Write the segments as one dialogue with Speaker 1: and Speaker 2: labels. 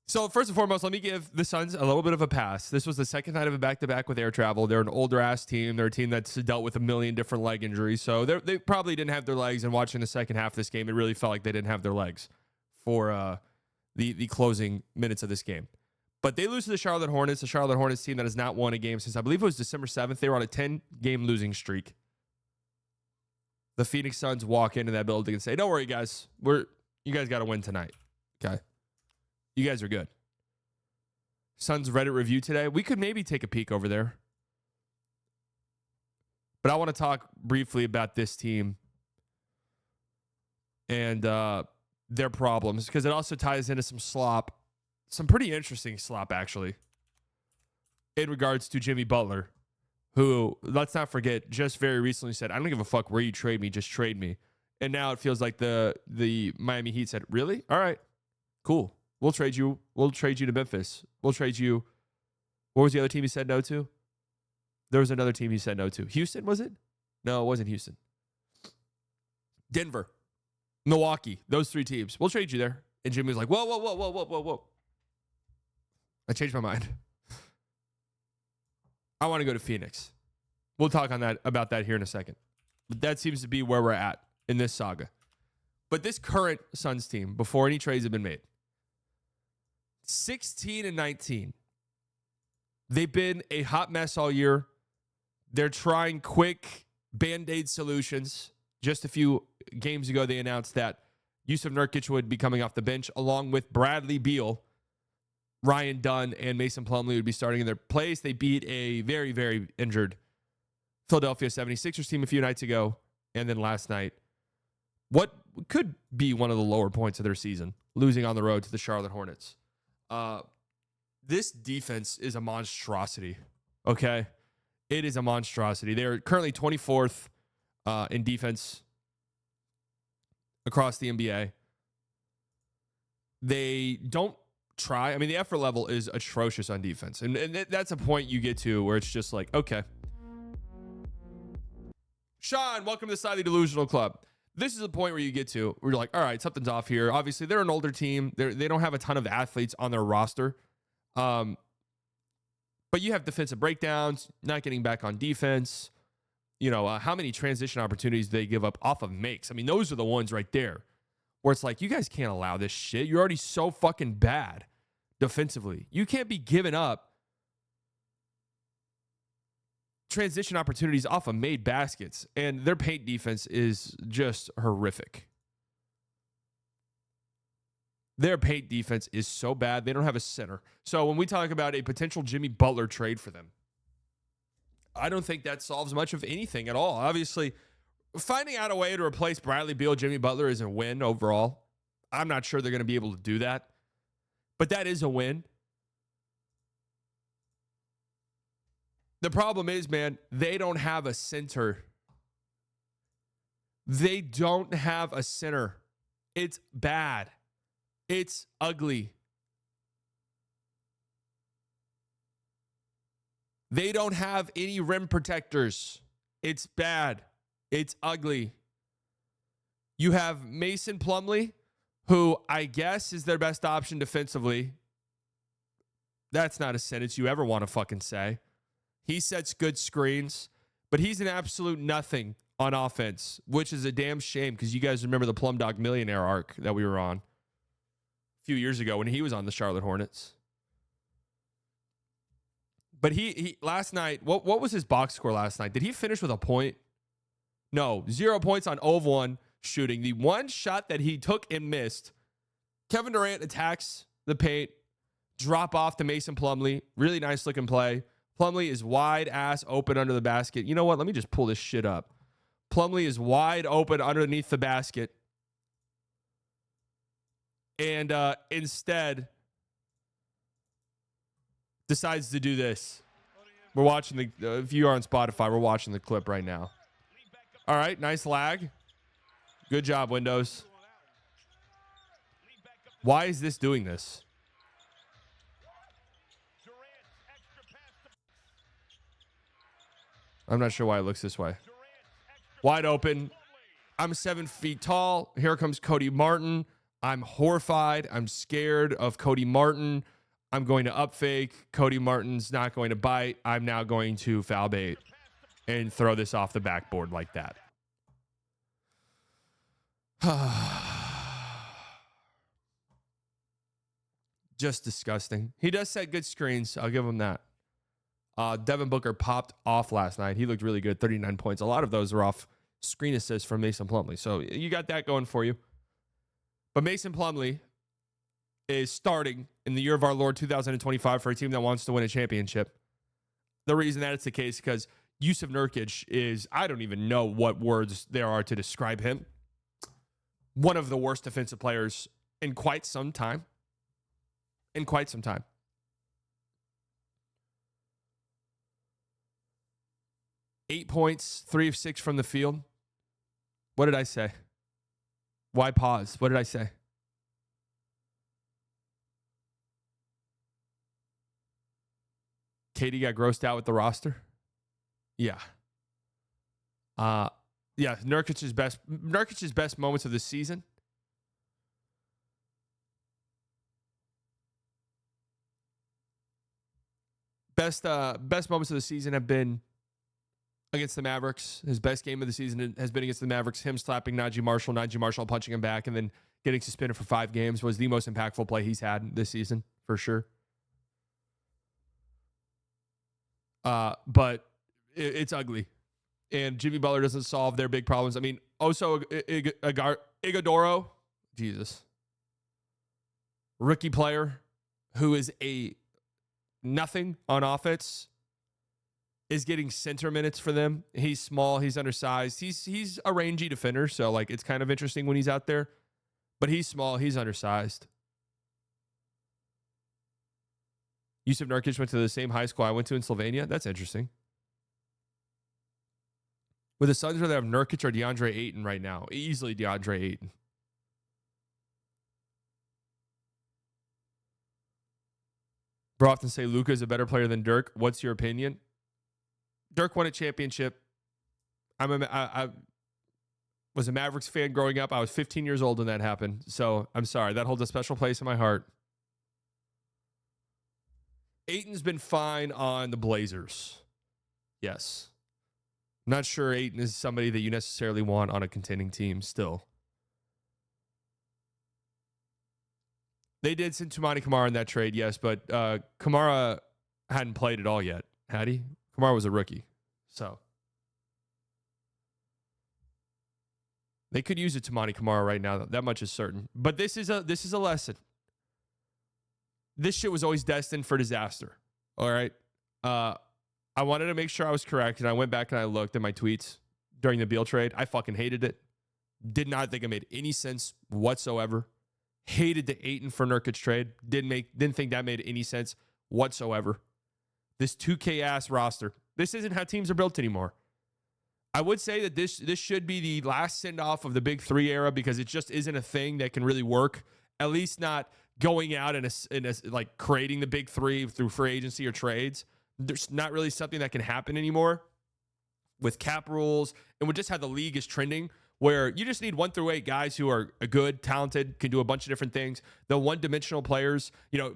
Speaker 1: So first and foremost, let me give the Suns a little bit of a pass. This was the second night of a back-to-back with air travel. They're an older-ass team. They're a team that's dealt with a million different leg injuries. So they probably didn't have their legs. And watching the second half of this game, it really felt like they didn't have their legs for the closing minutes of this game. But they lose to the Charlotte Hornets, team that has not won a game since, I believe it was December 7th. They were on a 10-game losing streak. The Phoenix Suns walk into that building and say, don't worry, guys. You guys got to win tonight. Okay? You guys are good. Suns Reddit review today. We could maybe take a peek over there. But I want to talk briefly about this team and their problems, because it also ties into some slop. Some pretty interesting slop, actually, in regards to Jimmy Butler, who, let's not forget, just very recently said, I don't give a fuck where you trade me, just trade me. And now it feels like the Miami Heat said, really? All right, cool. We'll trade you. We'll trade you to Memphis. We'll trade you. What was the other team he said no to? There was another team he said no to. Houston, was it? No, it wasn't Houston. Denver, Milwaukee, those three teams. We'll trade you there. And Jimmy was like, whoa. I changed my mind. I want to go to Phoenix. We'll talk about that here in a second. But that seems to be where we're at in this saga. But this current Suns team, before any trades have been made, 16-19. They've been a hot mess all year. They're trying quick Band-Aid solutions. Just a few games ago, they announced that Yusuf Nurkic would be coming off the bench, along with Bradley Beal, Ryan Dunn, and Mason Plumlee would be starting in their place. They beat a very, very injured Philadelphia 76ers team a few nights ago. And then last night, what could be one of the lower points of their season, losing on the road to the Charlotte Hornets. This defense is a monstrosity, okay? It is a monstrosity. They're currently 24th in defense across the NBA. They don't try. I mean, the effort level is atrocious on defense. And that's a point you get to where it's just like, okay. Sean, welcome to the Slightly Delusional Club. This is a point where you get to where you're like, all right, something's off here. Obviously, they're an older team. They don't have a ton of athletes on their roster. But you have defensive breakdowns, not getting back on defense. You know, how many transition opportunities they give up off of makes. I mean, those are the ones right there where it's like, you guys can't allow this shit. You're already so fucking bad defensively. You can't be giving up transition opportunities off of made baskets. And their paint defense is just horrific. Their paint defense is so bad, they don't have a center. So when we talk about a potential Jimmy Butler trade for them, I don't think that solves much of anything at all. Obviously, finding out a way to replace Bradley Beal, Jimmy Butler is a win overall. I'm not sure they're going to be able to do that. But that is a win. The problem is, man, they don't have a center. They don't have a center. It's bad. It's ugly. They don't have any rim protectors. It's bad. It's ugly. You have Mason Plumlee, who I guess is their best option defensively. That's not a sentence you ever want to fucking say. He sets good screens, but he's an absolute nothing on offense, which is a damn shame because you guys remember the Plum Dog Millionaire arc that we were on a few years ago when he was on the Charlotte Hornets. But he last night, what was his box score last night? Did he finish with a point? No, 0 points on 0 of 1 shooting. The one shot that he took and missed, Kevin Durant attacks the paint, drop off to Mason Plumlee. Really nice looking play. Plumlee is wide ass open under the basket. You know what? Let me just pull this shit up. Plumlee is wide open underneath the basket. And instead decides to do this. We're watching if you are on Spotify, we're watching the clip right now. All right, nice lag. Good job, Windows. Why is this doing this? I'm not sure why it looks this way. Wide open. I'm 7 feet tall. Here comes Cody Martin. I'm horrified. I'm scared of Cody Martin. I'm going to up fake. Cody Martin's not going to bite. I'm now going to foul bait and throw this off the backboard like that. Just disgusting. He does set good screens. I'll give him that. Devin Booker popped off last night. He looked really good. 39 points. A lot of those are off screen assists from Mason Plumlee. So you got that going for you. But Mason Plumlee is starting in the year of our Lord 2025 for a team that wants to win a championship. The reason that it's the case because Yusuf Nurkic is, I don't even know what words there are to describe him, one of the worst defensive players in quite some time. 8 points, 3 of 6 from the field. What did I say? Why pause? What did I say? Katie got grossed out with the roster? Yeah. Nurkic's best moments of the season. Best moments of the season have been against the Mavericks. His best game of the season has been against the Mavericks. Him slapping Najee Marshall punching him back, and then getting suspended for 5 games was the most impactful play he's had this season, for sure. But it's ugly. And Jimmy Butler doesn't solve their big problems. I mean, also Iguodaro, Jesus. Rookie player who is a nothing on offense, is getting center minutes for them. He's small. He's undersized. He's a rangy defender, so like it's kind of interesting when he's out there. But he's small. He's undersized. Yusuf Nurkic went to the same high school I went to in Slovenia. That's interesting. With the Suns, whether they have Nurkic or DeAndre Ayton right now, easily DeAndre Ayton. Bro often say Luka is a better player than Dirk. What's your opinion? Dirk won a championship. I was a Mavericks fan growing up. I was 15 years old when that happened. So I'm sorry. That holds a special place in my heart. Ayton's been fine on the Blazers. Yes. I'm not sure Ayton is somebody that you necessarily want on a contending team still. They did send Toumani Camara in that trade, yes, but Camara hadn't played at all yet, had he? Camara was a rookie, so they could use a Toumani Camara right now. That much is certain. But this is a lesson. This shit was always destined for disaster. All right, I wanted to make sure I was correct, and I went back and I looked at my tweets during the Beal trade. I fucking hated it. Did not think it made any sense whatsoever. Hated the Ayton for Nurkic trade. Didn't think that made any sense whatsoever. This 2K ass roster. This isn't how teams are built anymore. I would say that this should be the last send off of the Big Three era because it just isn't a thing that can really work. At least not going out and like creating the Big Three through free agency or trades. There's not really something that can happen anymore with cap rules and with just how the league is trending, where you just need 1 through 8 guys who are good, talented, can do a bunch of different things. The one-dimensional players,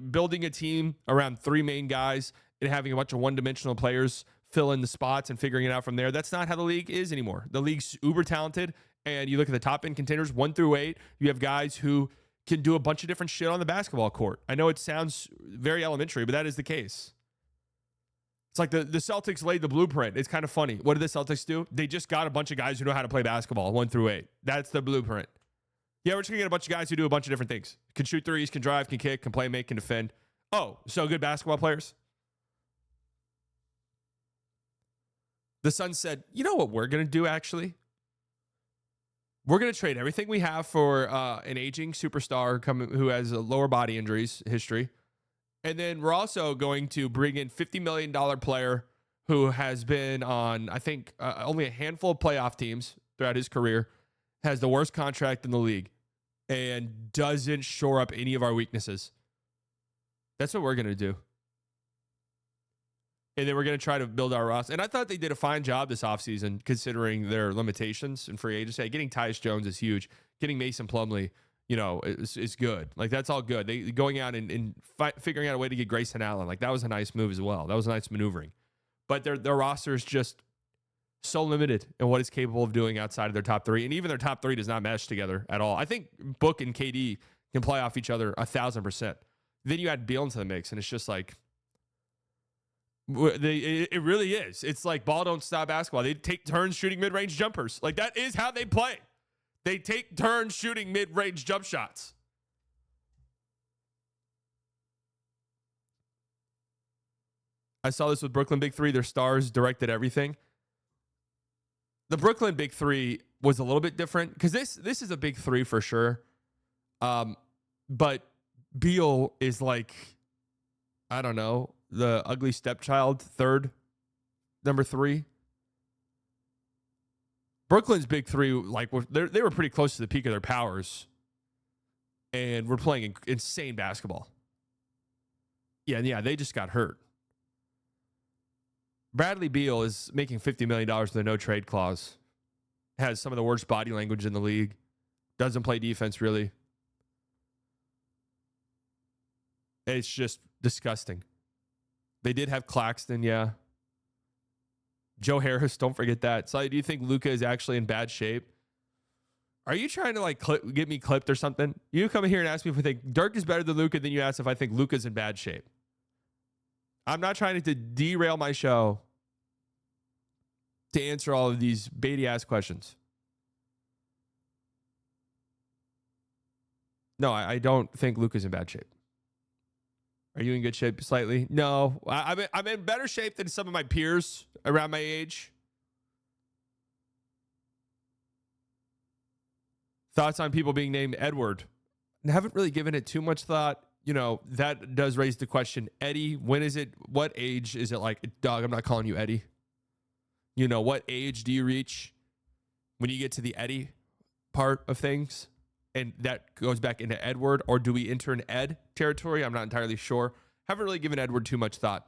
Speaker 1: building a team around 3 main guys and having a bunch of one-dimensional players fill in the spots and figuring it out from there. That's not how the league is anymore. The league's uber talented, and you look at the top-end contenders, 1 through 8, you have guys who can do a bunch of different shit on the basketball court. I know it sounds very elementary, but that is the case. It's like the Celtics laid the blueprint. It's kind of funny. What did the Celtics do? They just got a bunch of guys who know how to play basketball, 1 through 8. That's the blueprint. Yeah, we're just going to get a bunch of guys who do a bunch of different things. Can shoot threes, can drive, can kick, can play, make, can defend. Oh, so good basketball players? The Suns said, you know what we're going to do, actually? We're going to trade everything we have for an aging superstar who has a lower body injuries history. And then we're also going to bring in $50 million player who has been on, I think, only a handful of playoff teams throughout his career, has the worst contract in the league, and doesn't shore up any of our weaknesses. That's what we're going to do. And then we're going to try to build our roster. And I thought they did a fine job this offseason, considering their limitations and free agency. Getting Tyus Jones is huge. Getting Mason Plumlee, is good. Like, that's all good. They going out and figuring out a way to get Grayson Allen. Like, that was a nice move as well. That was a nice maneuvering. But their roster is just so limited in what it's capable of doing outside of their top three. And even their top three does not mesh together at all. I think Book and KD can play off each other 1,000%. Then you add Beal into the mix, and it's just like, it really is. It's like ball don't stop basketball. They take turns shooting mid-range jumpers. Like, that is how they play. They take turns shooting mid-range jump shots. I saw this with Brooklyn Big Three. Their stars directed everything. The Brooklyn Big Three was a little bit different because this is a Big Three for sure. But Beal is like, I don't know, the ugly stepchild, third, number three. Brooklyn's Big Three, like, they were pretty close to the peak of their powers, and we're playing insane basketball. Yeah, they just got hurt. Bradley Beal is making $50 million with a no-trade clause. Has some of the worst body language in the league. Doesn't play defense, really. It's just disgusting. They did have Claxton, yeah. Joe Harris, don't forget that. So, do you think Luka is actually in bad shape? Are you trying to, like, get me clipped or something? You come in here and ask me if I think Dirk is better than Luka, then you ask if I think Luka's in bad shape. I'm not trying to derail my show to answer all of these baity-ass questions. No, I don't think Luka's in bad shape. Are you in good shape slightly? No. I'm in better shape than some of my peers around my age. Thoughts on people being named Edward? I haven't really given it too much thought. That does raise the question. Eddie, when is it? What age is it? Like, dog, I'm not calling you Eddie. What age do you reach when you get to the Eddie part of things? And that goes back into Edward, or do we enter an Ed territory? I'm not entirely sure. Haven't really given Edward too much thought.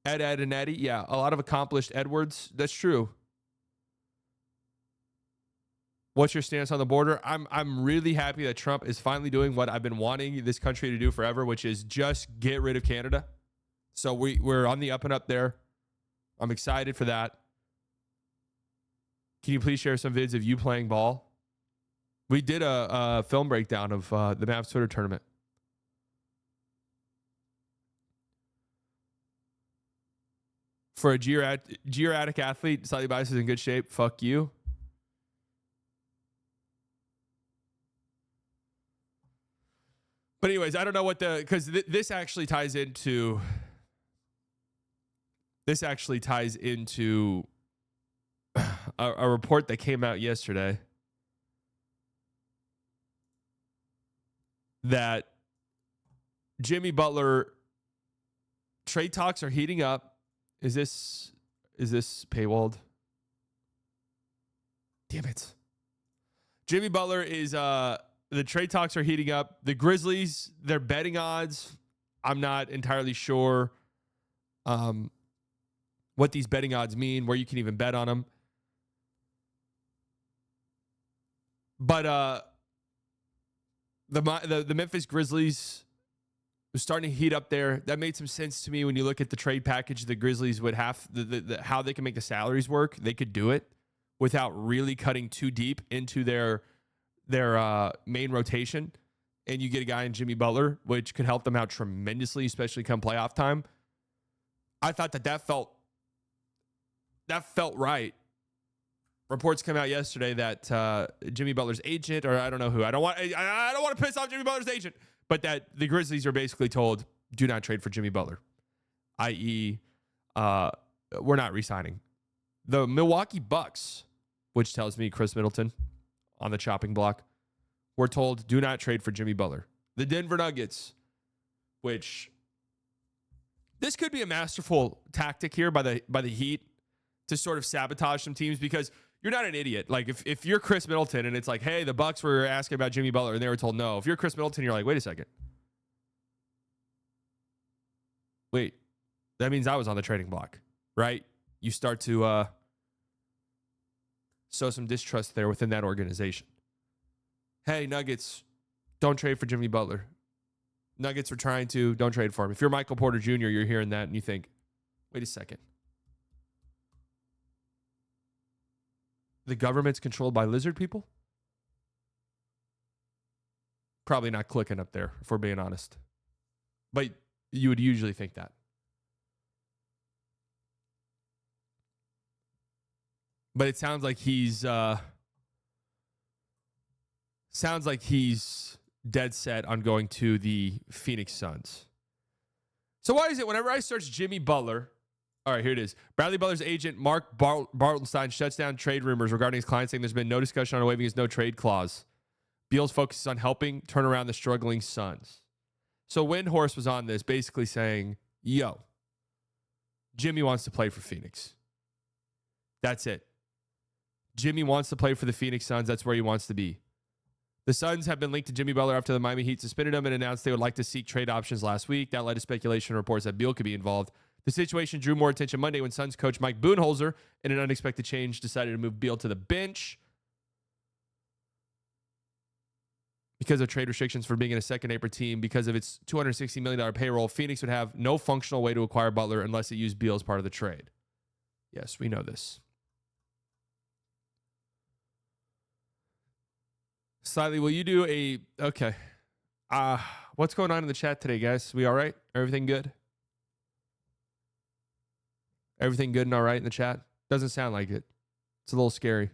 Speaker 1: Ed, and Eddie. Yeah, a lot of accomplished Edwards. That's true. What's your stance on the border? I'm really happy that Trump is finally doing what I've been wanting this country to do forever, which is just get rid of Canada. So we're on the up and up there. I'm excited for that. Can you please share some vids of you playing ball? We did a film breakdown of the Mavs Twitter tournament. For a georatic athlete, Sally Bias is in good shape. Fuck you. But anyways, I don't know what because this actually ties into a report that came out yesterday that Jimmy Butler trade talks are heating up. Is this paywalled? Damn it. Jimmy Butler is the trade talks are heating up. The Grizzlies, their betting odds, I'm not entirely sure what these betting odds mean, where you can even bet on them. But the Memphis Grizzlies was starting to heat up there. That made some sense to me when you look at the trade package the Grizzlies would have, how they can make the salaries work. They could do it without really cutting too deep into their main rotation. And you get a guy in Jimmy Butler, which could help them out tremendously, especially come playoff time. I thought that felt right. Reports came out yesterday that Jimmy Butler's agent, or I don't know who, I don't want to piss off Jimmy Butler's agent, but that the Grizzlies are basically told, do not trade for Jimmy Butler, i.e., we're not re-signing. The Milwaukee Bucks, which tells me Chris Middleton on the chopping block, we're told, do not trade for Jimmy Butler. The Denver Nuggets, which this could be a masterful tactic here by the Heat to sort of sabotage some teams, because you're not an idiot. Like, if you're Chris Middleton and it's like, hey, the Bucks were asking about Jimmy Butler and they were told no. If you're Chris Middleton, you're like, wait a second. Wait, that means I was on the trading block, right? You start to So some distrust there within that organization. Hey, Nuggets, don't trade for Jimmy Butler. Nuggets are trying to, don't trade for him. If you're Michael Porter Jr., you're hearing that and you think, wait a second. The government's controlled by lizard people? Probably not clicking up there, if we're being honest. But you would usually think that. But it sounds like he's dead set on going to the Phoenix Suns. So why is it whenever I search Jimmy Butler, all right, here it is. Bradley Butler's agent, Mark Bartelstein, shuts down trade rumors regarding his client, saying there's been no discussion on waiving his no-trade clause. Beal's focuses on helping turn around the struggling Suns. So Windhorst was on this, basically saying, yo, Jimmy wants to play for Phoenix. That's it. Jimmy wants to play for the Phoenix Suns. That's where he wants to be. The Suns have been linked to Jimmy Butler after the Miami Heat suspended him and announced they would like to seek trade options last week. That led to speculation and reports that Beal could be involved. The situation drew more attention Monday when Suns coach Mike Budenholzer, in an unexpected change, decided to move Beal to the bench because of trade restrictions for being in a second-apron team. Because of its $260 million payroll, Phoenix would have no functional way to acquire Butler unless it used Beal as part of the trade. Yes, we know this. Slightly, will you do a... Okay. What's going on in the chat today, guys? We all right? Everything good? Everything good and all right in the chat? Doesn't sound like it. It's a little scary.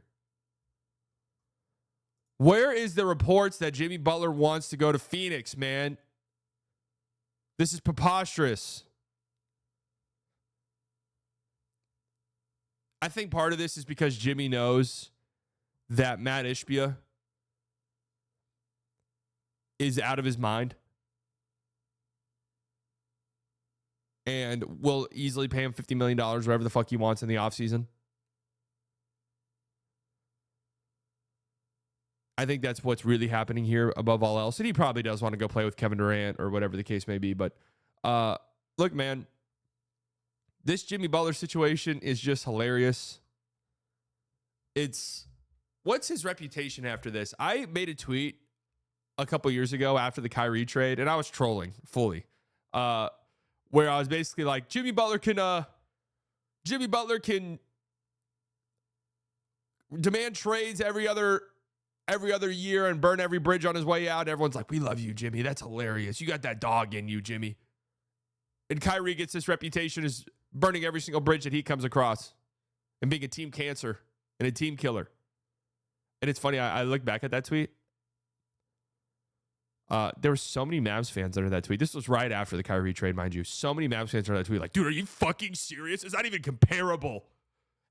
Speaker 1: Where is the reports that Jimmy Butler wants to go to Phoenix, man? This is preposterous. I think part of this is because Jimmy knows that Matt Ishbia is out of his mind and will easily pay him $50 million, whatever the fuck he wants in the offseason. I think that's what's really happening here above all else. And he probably does want to go play with Kevin Durant or whatever the case may be. But look, man, this Jimmy Butler situation is just hilarious. What's his reputation after this? I made a tweet a couple years ago after the Kyrie trade, and I was trolling fully, where I was basically like, Jimmy Butler can demand trades every other year and burn every bridge on his way out. Everyone's like, we love you, Jimmy. That's hilarious. You got that dog in you, Jimmy. And Kyrie gets this reputation as burning every single bridge that he comes across and being a team cancer and a team killer. And it's funny, I look back at that tweet. There were so many Mavs fans under that tweet. This was right after the Kyrie trade, mind you. So many Mavs fans under that tweet like, dude, are you fucking serious? It's not even comparable.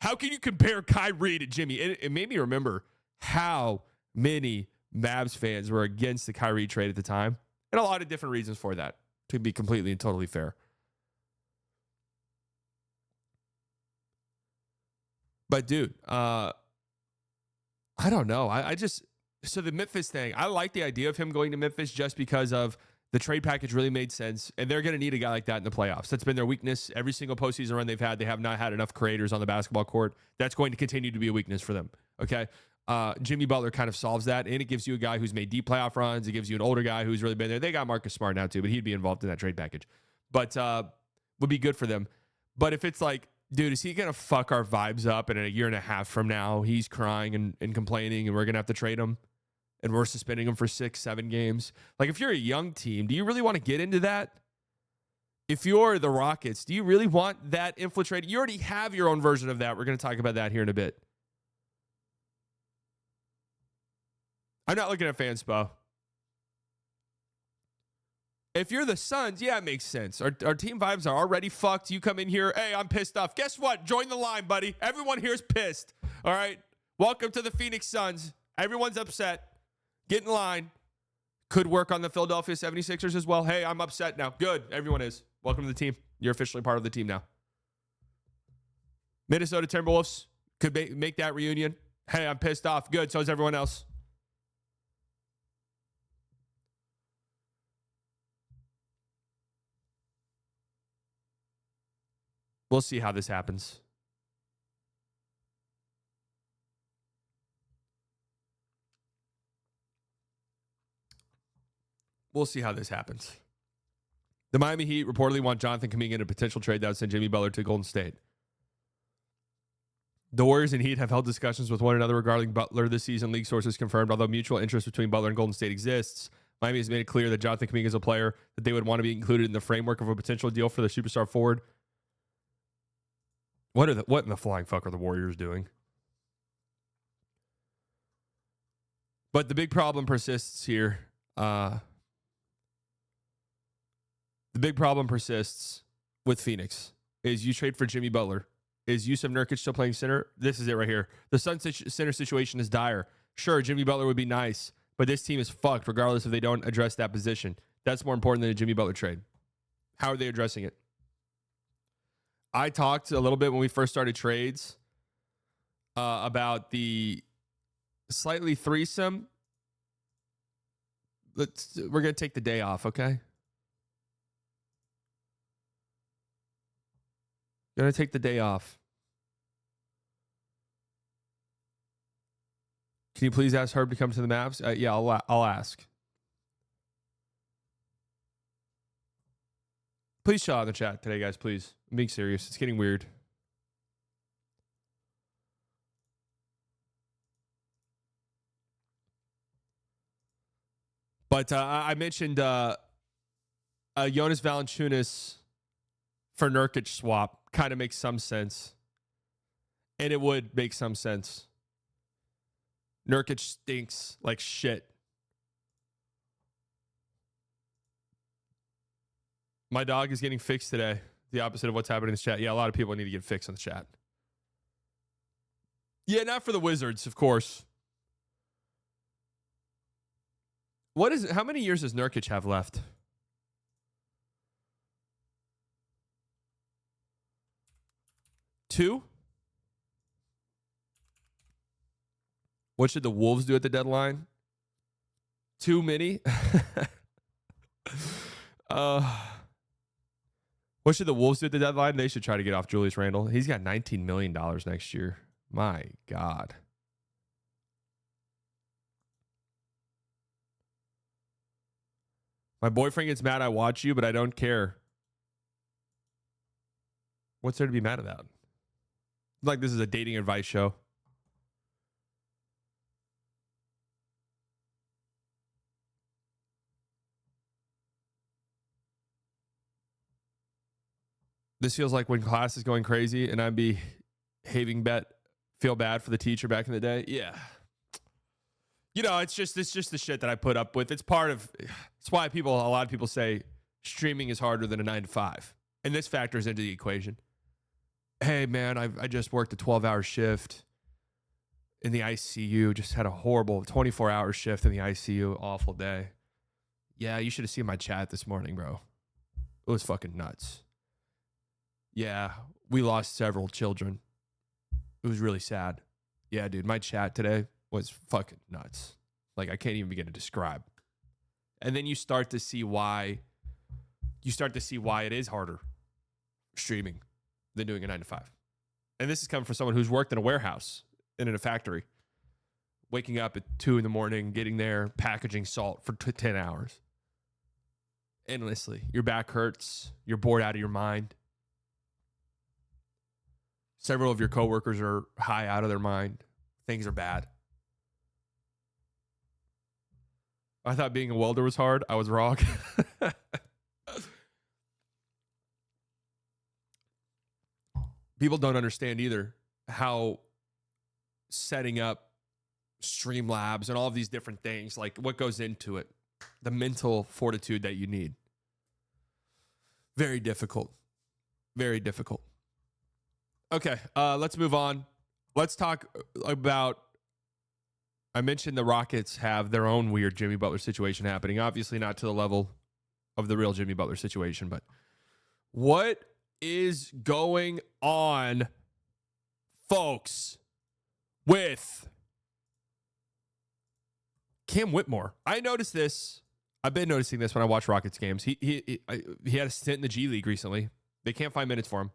Speaker 1: How can you compare Kyrie to Jimmy? It made me remember how many Mavs fans were against the Kyrie trade at the time. And a lot of different reasons for that, to be completely and totally fair. But, dude, I don't know. So the Memphis thing, I like the idea of him going to Memphis just because of the trade package really made sense. And they're going to need a guy like that in the playoffs. That's been their weakness. Every single postseason run they've had, they have not had enough creators on the basketball court. That's going to continue to be a weakness for them. Okay. Jimmy Butler kind of solves that. And it gives you a guy who's made deep playoff runs. It gives you an older guy who's really been there. They got Marcus Smart now too, but he'd be involved in that trade package. But would be good for them. But if it's like, dude, is he going to fuck our vibes up and in a year and a half from now, he's crying and complaining and we're going to have to trade him and we're suspending him for 6-7 games? Like, if you're a young team, do you really want to get into that? If you're the Rockets, do you really want that infiltrated? You already have your own version of that. We're going to talk about that here in a bit. I'm not looking at Fanspo. If you're the Suns, yeah, it makes sense. Our team vibes are already fucked. You come in here, hey, I'm pissed off. Guess what? Join the line, buddy. Everyone here is pissed. All right? Welcome to the Phoenix Suns. Everyone's upset. Get in line. Could work on the Philadelphia 76ers as well. Hey, I'm upset now. Good. Everyone is. Welcome to the team. You're officially part of the team now. Minnesota Timberwolves could make that reunion. Hey, I'm pissed off. Good. So is everyone else. We'll see how this happens. We'll see how this happens. The Miami Heat reportedly want Jonathan Kuminga in a potential trade that would send Jimmy Butler to Golden State. The Warriors and Heat have held discussions with one another regarding Butler this season, league sources confirmed. Although mutual interest between Butler and Golden State exists, Miami has made it clear that Jonathan Kuminga is a player that they would want to be included in the framework of a potential deal for the superstar forward. What in the flying fuck are the Warriors doing? But the big problem persists here. The big problem persists with Phoenix is you trade for Jimmy Butler. Is Yusuf Nurkic still playing center? This is it right here. The Suns center situation is dire. Sure, Jimmy Butler would be nice, but this team is fucked regardless if they don't address that position. That's more important than a Jimmy Butler trade. How are they addressing it? I talked a little bit when we first started trades about the slightly threesome. We're going to take the day off, okay? Going to take the day off. Can you please ask Herb to come to the Mavs? Yeah, I'll ask. Please shout out in the chat today, guys, please. I'm being serious. It's getting weird. But I mentioned Jonas Valanciunas for Nurkic swap kind of makes some sense. And it would make some sense. Nurkic stinks like shit. My dog is getting fixed today. The opposite of what's happening in the chat. Yeah, a lot of people need to get fixed on the chat. Yeah, not for the Wizards, of course. How many years does Nurkic have left? 2? What should the Wolves do at the deadline? Too many? What should the Wolves do at the deadline? They should try to get off Julius Randle. He's got $19 million next year. My God. My boyfriend gets mad I watch you, but I don't care. What's there to be mad about? Like this is a dating advice show. This feels like when class is going crazy and I'm feel bad for the teacher back in the day. Yeah. You know, it's just the shit that I put up with. It's why a lot of people say streaming is harder than a 9-to-5. And this factors into the equation. Hey man, I just worked a 12-hour shift in the ICU. Just had a horrible 24-hour shift in the ICU. Awful day. Yeah, you should have seen my chat this morning, bro. It was fucking nuts. Yeah, we lost several children. It was really sad. Yeah, dude, my chat today was fucking nuts. Like, I can't even begin to describe. And then you start to see why it is harder streaming than doing a 9-to-5. And this is coming from someone who's worked in a warehouse and in a factory, waking up at 2 a.m, getting there, packaging salt for 10 hours. Endlessly. Your back hurts. You're bored out of your mind. Several of your coworkers are high out of their mind. Things are bad. I thought being a welder was hard. I was wrong. People don't understand either how setting up Streamlabs and all of these different things, like what goes into it, the mental fortitude that you need. Very difficult. Very difficult. Okay, let's move on. Let's talk about, I mentioned the Rockets have their own weird Jimmy Butler situation happening. Obviously not to the level of the real Jimmy Butler situation, but what is going on, folks, with Cam Whitmore? I noticed this. I've been noticing this when I watch Rockets games. He had a stint in the G League recently. They can't find minutes for him.